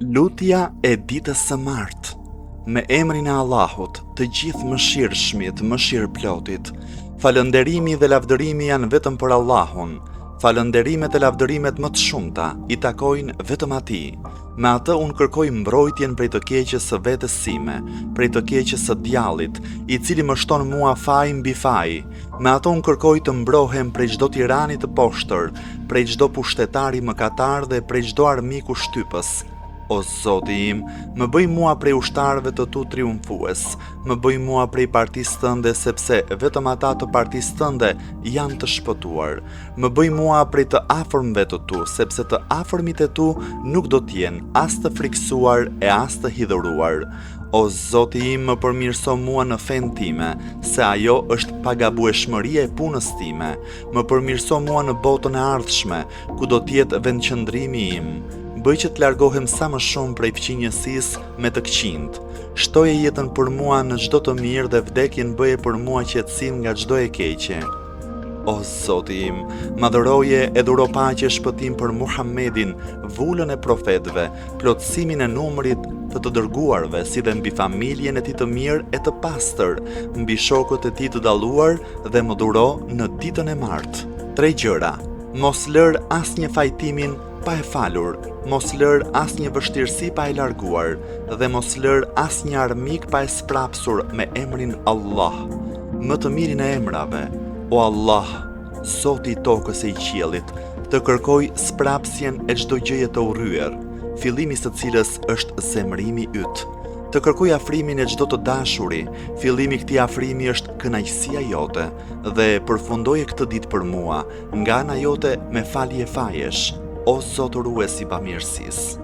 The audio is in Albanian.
Lutja e ditës së martë. Me emrin e Allahut, të gjithë mëshirshmit, mëshirëplotit. Falënderimi dhe lavdërimi janë vetëm për Allahun. Falënderimet e lavdërimet më të shumta i takojnë vetëm atij. Me atë unë kërkoj mbrojtjen prej të keqes së vetes sime, prej të keqes së djallit, i cili më shton mua faj mbi faj. Me atë unë kërkoj të mbrohem prej çdo tirani të poshtër, prej çdo pushtetari mëkatar dhe prej çdo armiku shtypës. O Zoti im, më bëj mua prej ushtarëve të tu triumfues, më bëj mua prej partisë tënde sepse vetëm ata të partisë tënde janë të shpëtuar. Më bëj mua prej të afërmve të tu, sepse të afërmit e tu nuk do t'jenë as të friksuar e as të hidhuruar. O Zoti im, më përmirëso mua në fen time, se ajo është pagabueshmëria e punës time. Më përmirëso mua në botën e ardhshme, ku do t'jetë vendqëndrimi im. Bëj që të largohem sa më shumë prej fqinjësisë me të këqind. Shtoje jetën për mua në çdo të mirë dhe vdekjen bëje për mua qetësim nga çdo e keqe. O Zoti im, madhëroje e dhuro paqe shpëtim për Muhammedin, vullën e profetëve, plotësimin e numrit të dërguarve, si dhe mbi familjen e tij të mirë e të pastër, mbi shokët e tij të dalluar dhe më dhuro në ditën e martë. 3 gjëra. Mos lër asnjë fajtimin pa e falur, mos lër asnjë vështirësi pa e larguar, dhe mos lër asnjë armik pa e sprapsur me emrin Allah, më të mirin e emrave. O Allah, Zoti i tokës e i qiellit, të kërkoj sprapsjen e çdo gjëje të urryer, fillimi së cilës është zemrimi yt. Të kërkoj afrimin e çdo të dashuri, fillimi i këtij afrimi është kënaqësia jote, dhe përfundoje këtë ditë për mua, nga ana jote me falje fajesh, o Zotërues i bamirësisë.